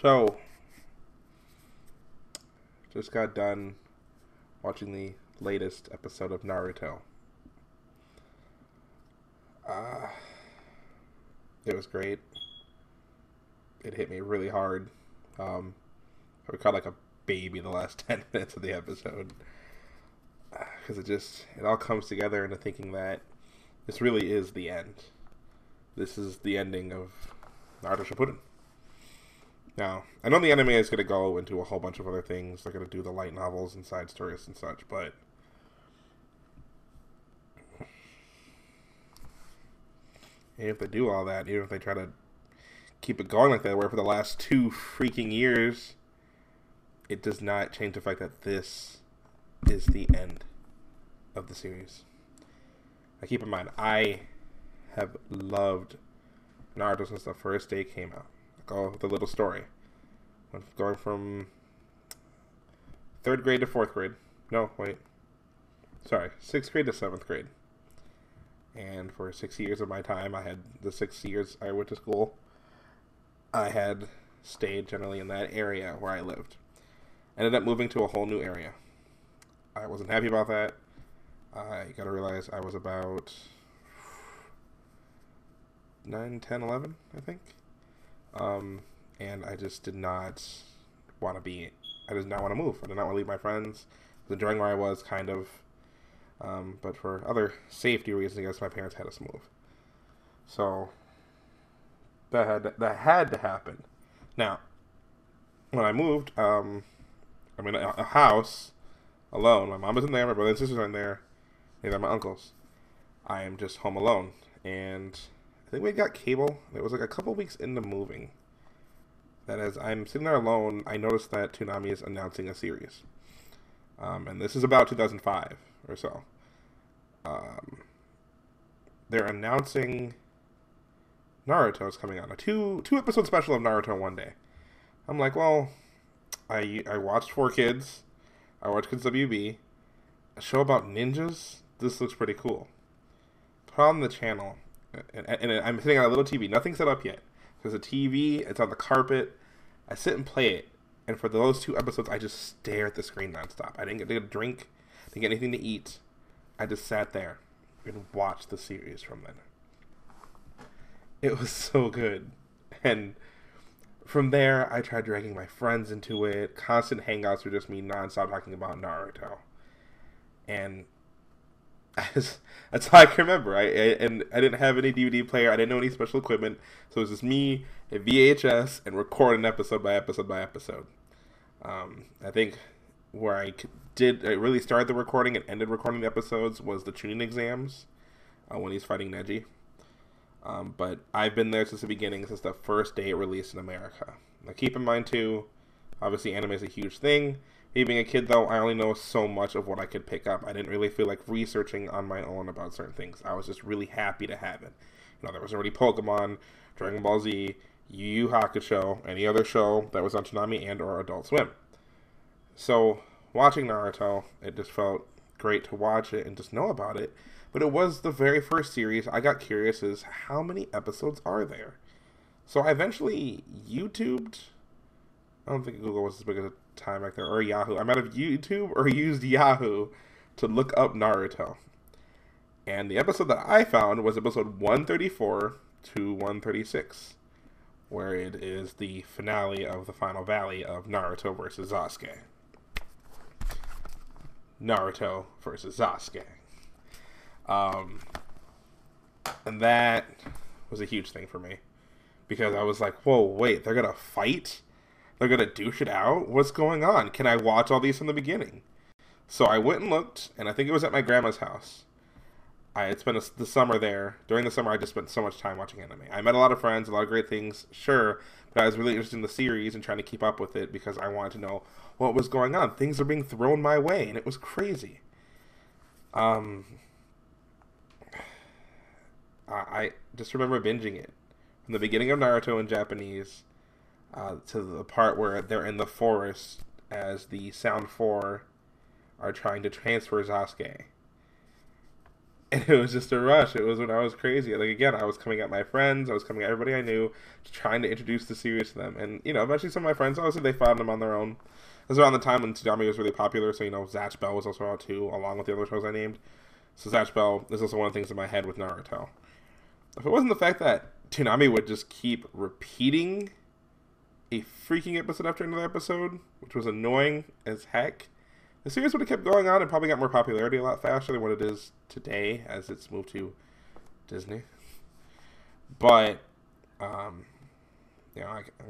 So, just got done watching the latest episode of Naruto. Uh, it was great. It hit me really hard. I cried like a baby the last 10 minutes of the episode. Because it all comes together into thinking that this really is the end. This is the ending of Naruto Shippuden. Now, I know the anime is going to go into a whole bunch of other things. They're going to do the light novels and side stories and such, but even if they do all that, even if they try to keep it going like that, where for the last 2 freaking years, it does not change the fact that this is the end of the series. Now, keep in mind, I have loved Naruto since the first day it came out. Go with the little story. Going from 3rd grade to 4th grade. No, wait. Sorry, 6th grade to 7th grade. And for 6 years of my time, I had the 6 years I went to school, I had stayed generally in that area where I lived. Ended up moving to a whole new area. I wasn't happy about that. I gotta realize I was about 9, 10, 11, I think. And I just did not want to be, I did not want to move. I did not want to leave my friends. I was enjoying where I was, kind of. But for other safety reasons, I guess my parents had us move. So, that had to happen. Now, when I moved, I'm in a house alone. My mom isn't there, my brother and sisters aren't there. Neither are my uncles. I am just home alone. And I think we got cable. It was like a couple weeks into moving. That as I'm sitting there alone, I noticed that Toonami is announcing a series. And this is about 2005 or so. They're announcing Naruto is coming on. A two episode special of Naruto one day. I'm like, well, I watched 4Kids. I watched Kids WB. A show about ninjas? This looks pretty cool. Put on the channel. And I'm sitting on a little TV. Nothing's set up yet. There's a TV. It's on the carpet. I sit and play it. And for those 2 episodes, I just stare at the screen nonstop. I didn't get a drink. Didn't get anything to eat. I just sat there and watched the series from then. It was so good. And from there, I tried dragging my friends into it. Constant hangouts were just me nonstop talking about Naruto. And that's how I can remember. I didn't have any DVD player. I didn't know any special equipment. So it was just me, a VHS, and recording episode by episode by episode. I think where I really started the recording and ended recording the episodes was the tuning exams when he's fighting Neji. But I've been there since the beginning, since the first day it released in America. Now keep in mind too, obviously anime is a huge thing. Me being a kid, though, I only know so much of what I could pick up. I didn't really feel like researching on my own about certain things. I was just really happy to have it. You know, there was already Pokemon, Dragon Ball Z, Yu Yu Hakusho, any other show that was on Toonami and or Adult Swim. So, watching Naruto, it just felt great to watch it and just know about it. But it was the very first series. I got curious as how many episodes are there? So I eventually YouTubed. I don't think Google was as big as a time back there, or Yahoo. I might have YouTube or used Yahoo to look up Naruto. And the episode that I found was episode 134 to 136, where it is the finale of the final valley of Naruto versus Sasuke. Naruto versus Sasuke. And that was a huge thing for me. Because I was like, whoa, wait, they're gonna fight? They're gonna douche it out? What's going on? Can I watch all these from the beginning? So I went and looked, and I think it was at my grandma's house. I had spent the summer there. During the summer, I just spent so much time watching anime. I met a lot of friends, a lot of great things, sure, but I was really interested in the series and trying to keep up with it because I wanted to know what was going on. Things are being thrown my way, and it was crazy. I just remember binging it. From the beginning of Naruto in Japanese to the part where they're in the forest as the Sound 4 are trying to transfer Sasuke. And it was just a rush. It was when I was crazy. Like, again, I was coming at my friends. I was coming at everybody I knew, trying to introduce the series to them. And, eventually some of my friends, obviously, they found them on their own. It was around the time when Toonami was really popular. So, Zatch Bell was also out, too, along with the other shows I named. So, Zatch Bell is also one of the things in my head with Naruto. If it wasn't the fact that Toonami would just keep repeating a freaking episode after another episode, which was annoying as heck, the series would have kept going on and probably got more popularity a lot faster than what it is today as it's moved to Disney. But, I'm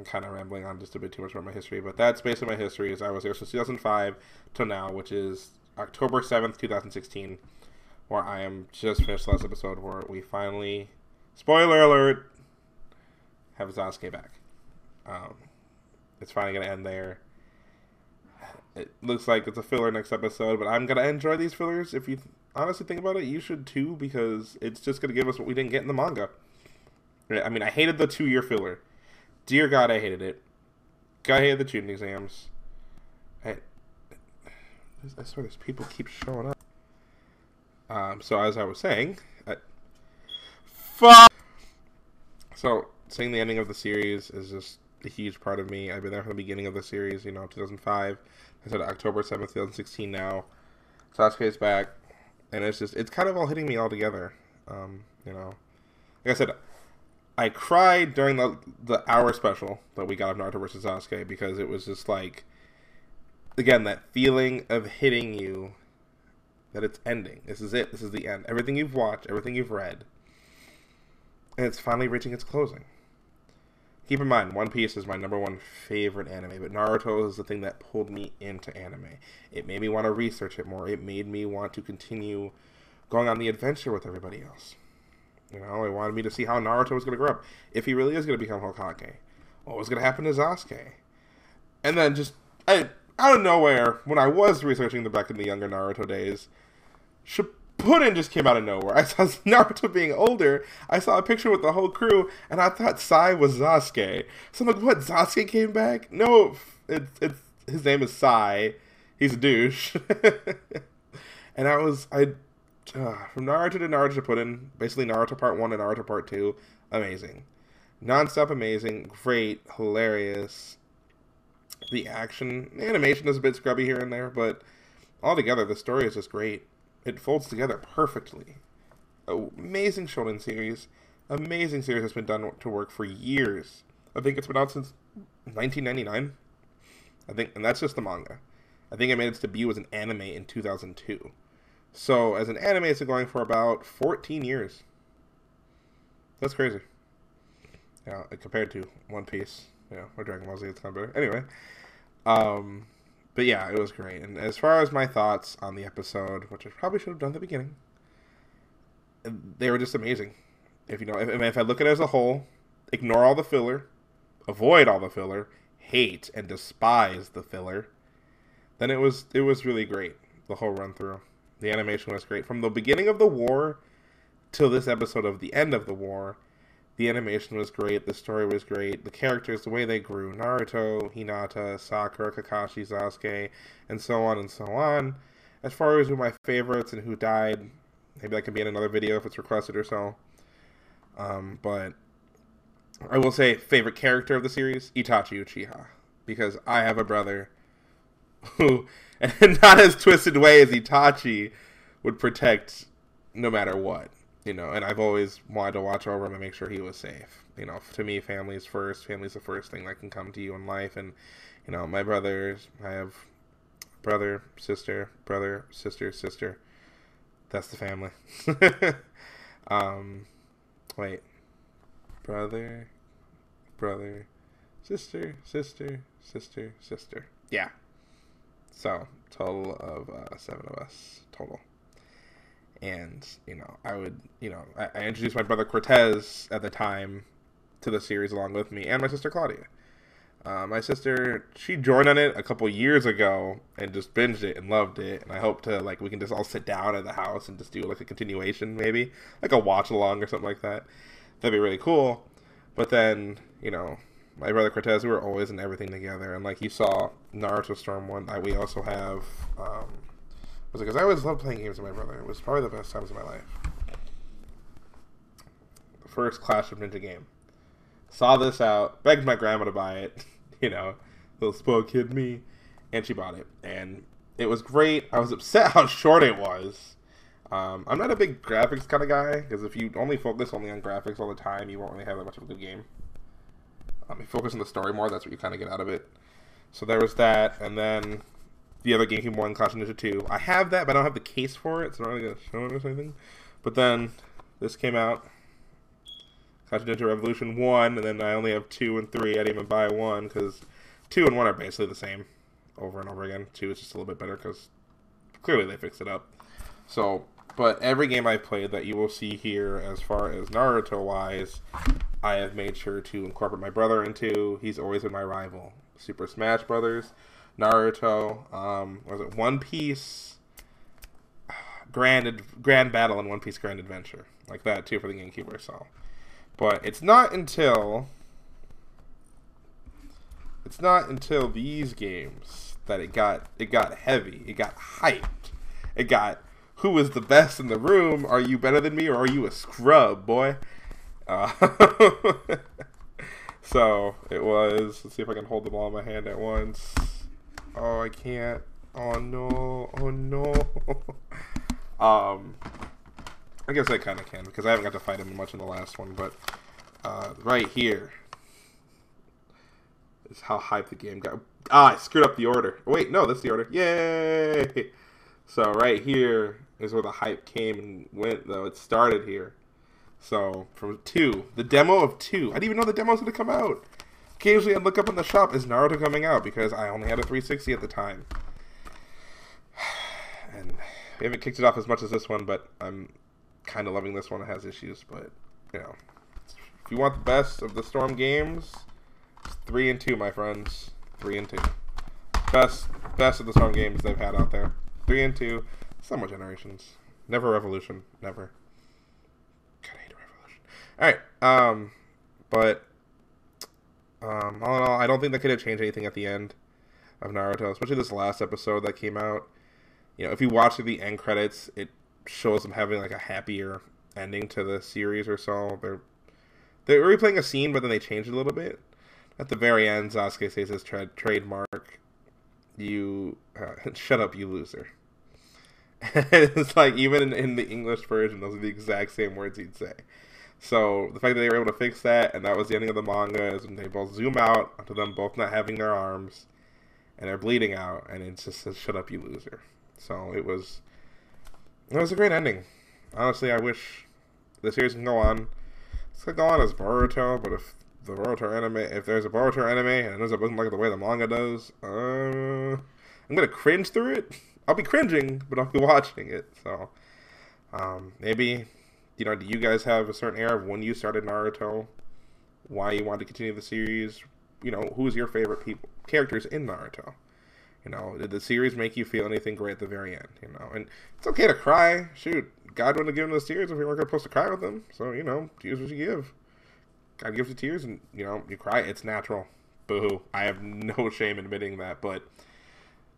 kind of rambling on just a bit too much about my history, but that's basically my history. Is I was there since 2005 till now, which is October 7th, 2016, where I am just finished the last episode where we finally, spoiler alert, have Sasuke back. It's finally going to end there. It looks like it's a filler next episode, but I'm going to enjoy these fillers. If you honestly think about it, you should too, because it's just going to give us what we didn't get in the manga. I mean, I hated the 2-year filler. Dear God, I hated it. God, I hated the tuning exams. I swear, these people keep showing up. So as I was saying, So, seeing the ending of the series is just a huge part of me. I've been there from the beginning of the series, 2005. I said October 7th, 2016 now. Sasuke's back. And it's kind of all hitting me all together. Like I said, I cried during the hour special that we got of Naruto vs. Sasuke because it was just like, again, that feeling of hitting you that it's ending. This is it. This is the end. Everything you've watched, everything you've read, and it's finally reaching its closing. Keep in mind, One Piece is my #1 favorite anime, but Naruto is the thing that pulled me into anime. It made me want to research it more. It made me want to continue going on the adventure with everybody else. It wanted me to see how Naruto was going to grow up. If he really is going to become Hokage. What was going to happen to Sasuke? And then just, out of nowhere, when I was researching back in the younger Naruto days, Shippuden just came out of nowhere. I saw Naruto being older. I saw a picture with the whole crew, and I thought Sai was Sasuke. So I'm like, what? Sasuke came back? No, it's his name is Sai. He's a douche. And from Naruto to Naruto Shippuden, basically Naruto Part 1 and Naruto Part 2, amazing. Non-stop amazing, great, hilarious. The action, the animation is a bit scrubby here and there, but altogether the story is just great. It folds together perfectly. Amazing shonen series. Amazing series that's been done to work for years. I think it's been out since 1999. And that's just the manga. I think it made its debut as an anime in 2002. So, as an anime, it's been going for about 14 years. That's crazy. Compared to One Piece, or Dragon Ball Z, it's kind of better. Anyway, but yeah, it was great. And as far as my thoughts on the episode, which I probably should have done at the beginning, they were just amazing. If I look at it as a whole, ignore all the filler, avoid all the filler, hate and despise the filler, then it was really great. The whole run through. The animation was great. From the beginning of the war till this episode of the end of the war, the animation was great. The story was great. The characters, the way they grew. Naruto, Hinata, Sakura, Kakashi, Sasuke, and so on and so on. As far as who my favorites and who died, maybe that can be in another video if it's requested or so. But I will say favorite character of the series, Itachi Uchiha. Because I have a brother who, and not as twisted way as Itachi, would protect no matter what, and I've always wanted to watch over him and make sure he was safe. To me, family's first. Family's the first thing that can come to you in life, and, my brothers, I have brother, sister, sister. That's the family. Wait. Brother, sister. Yeah. So, total of 7 of us, total. And, I introduced my brother Cortez at the time to the series along with me, and my sister Claudia. My sister, she joined on it a couple years ago and just binged it and loved it. And I hope to, we can just all sit down at the house and just do, a continuation, maybe. Like a watch along or something like that. That'd be really cool. But then, my brother Cortez, we were always in everything together. And like you saw, Naruto Storm 1, we also have, because I always loved playing games with my brother. It was probably the best times of my life. first Clash of Ninja game. Saw this out, begged my grandma to buy it, you know, little spoiled kid me, and she bought it. And it was great. I was upset how short it was. I'm not a big graphics kind of guy, because if you only focus only on graphics all the time, you won't really have that much of a good game. If you focus on the story more, that's what you kind of get out of it. So there was that, and then the other GameCube one, Clash of Ninja 2. I have that, but I don't have the case for it, so I'm not really going to show it or anything. But then this came out, Clash of Ninja Revolution 1, and then I only have 2 and 3. I didn't even buy 1, because 2 and 1 are basically the same over and over again. 2 is just a little bit better, because clearly they fixed it up. So, but every game I've played that you will see here, as far as Naruto-wise, I have made sure to incorporate my brother into. He's always been my rival. Super Smash Brothers, Naruto, was it One Piece, Grand Battle, and One Piece Grand Adventure, like that too for the GameCube or so. But it's not until these games that it got heavy, it got hyped, it got who is the best in the room? Are you better than me, or are you a scrub, boy? So it was. Let's see if I can hold them all in my hand at once. Oh, I can't. Oh no. Oh no. I guess I kind of can, because I haven't got to fight him much in the last one. But right here is how hyped the game got. I screwed up the order. Wait, no, that's the order. Yay! So right here is where the hype came and went, though. It started here. So, from 2, the demo of 2. I didn't even know the demo was going to come out. Occasionally, I'd look up in the shop, is Naruto coming out? Because I only had a 360 at the time. And we haven't kicked it off as much as this one, but I'm kind of loving this one. It has issues, but, you know. If you want the best of the Storm games, it's 3 and 2, my friends. 3 and 2. Best of the Storm games they've had out there. 3 and 2. Summer Generations. Never Revolution. Never. Alright, but all in all, I don't think that could have changed anything at the end of Naruto, especially this last episode that came out. You know, if you watch the end credits, it shows them having like a happier ending to the series or so. They're replaying a scene, but then they changed it a little bit. At the very end, Sasuke says his trademark, "You shut up, you loser." It's like, even in the English version, those are the exact same words he'd say. So, the fact that they were able to fix that, and that was the ending of the manga, is when they both zoom out onto them both not having their arms, and they're bleeding out, and it just says, "Shut up, you loser." So, it was a great ending. Honestly, I wish the series can go on. It's going to go on as Boruto, but if there's a Boruto anime, and it ends up looking like the way the manga does, I'm going to cringe through it. I'll be cringing, but I'll be watching it, so, maybe... You know, do you guys have a certain era of when you started Naruto? Why you wanted to continue the series? You know, who's your favorite characters in Naruto? You know, did the series make you feel anything great at the very end? You know, and it's okay to cry. Shoot, God wouldn't have given us tears if we weren't supposed to cry with them. So, you know, tears what you give. God gives you tears, and, you know, you cry. It's natural. Boo-hoo. I have no shame in admitting that, but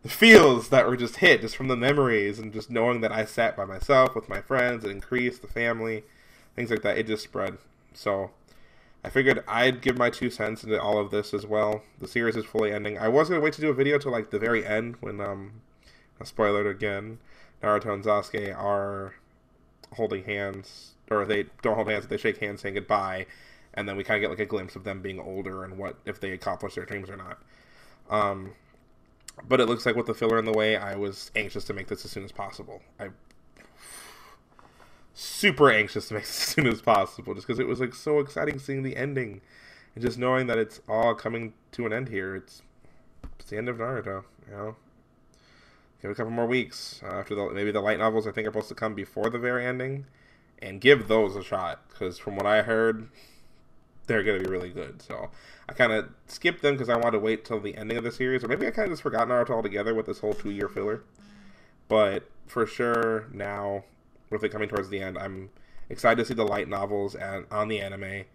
the feels that were just hit just from the memories and just knowing that I sat by myself with my friends, it increased the family, things like that, it just spread. So I figured I'd give my 2 cents into all of this as well. The series is fully ending. I was going to wait to do a video till like the very end when, a spoiler again, Naruto and Sasuke are holding hands, or they don't hold hands, but they shake hands saying goodbye, and then we kind of get like a glimpse of them being older and what if they accomplish their dreams or not. But it looks like with the filler in the way, I was anxious to make this as soon as possible. I'm super anxious to make this as soon as possible, just because it was like so exciting seeing the ending, and just knowing that it's all coming to an end here. It's the end of Naruto, you know. Give it a couple more weeks after maybe the light novels I think are supposed to come before the very ending, and give those a shot, because from what I heard, they're going to be really good. So I kind of skipped them because I wanted to wait till the ending of the series, or maybe I kind of just forgot Naruto altogether with this whole 2-year filler. But for sure, now, with it coming towards the end, I'm excited to see the light novels on the anime, and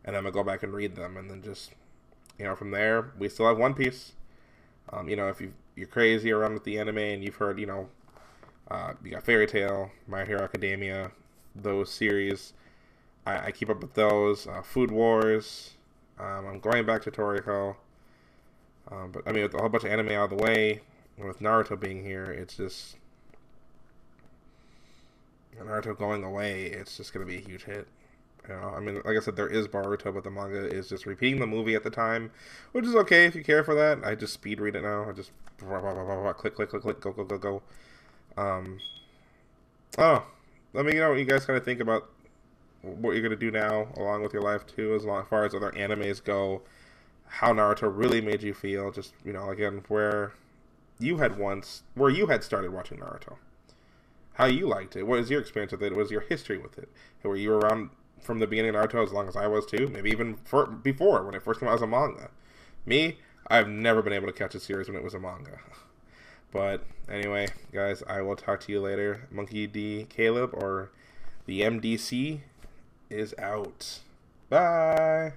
then I'm going to go back and read them, and then just, you know, from there, we still have One Piece. You know, if you're crazy around with the anime, and you've heard, you know, you got Fairy Tail, My Hero Academia, those series, I keep up with those. Food Wars. I'm going back to Toriko. But I mean, with a whole bunch of anime out of the way, and with Naruto being here, it's just Naruto going away. It's just gonna be a huge hit. You know, I mean, like I said, there is Boruto, but the manga is just repeating the movie at the time, which is okay if you care for that. I just speed read it now. I just click, click, click, click, go, go, go, go. Oh, let me know what you guys kind of think about what you're gonna do now, along with your life too, as far as other animes go. How Naruto really made you feel, just again, where you had started watching Naruto, how you liked it, what is your experience with it, what was your history with it, were you around from the beginning of Naruto as long as I was too, maybe even before when it first came out as a manga. Me, I've never been able to catch a series when it was a manga. But anyway, guys, I will talk to you later. Monkey D. Caleb, or the MDC, is out. Bye.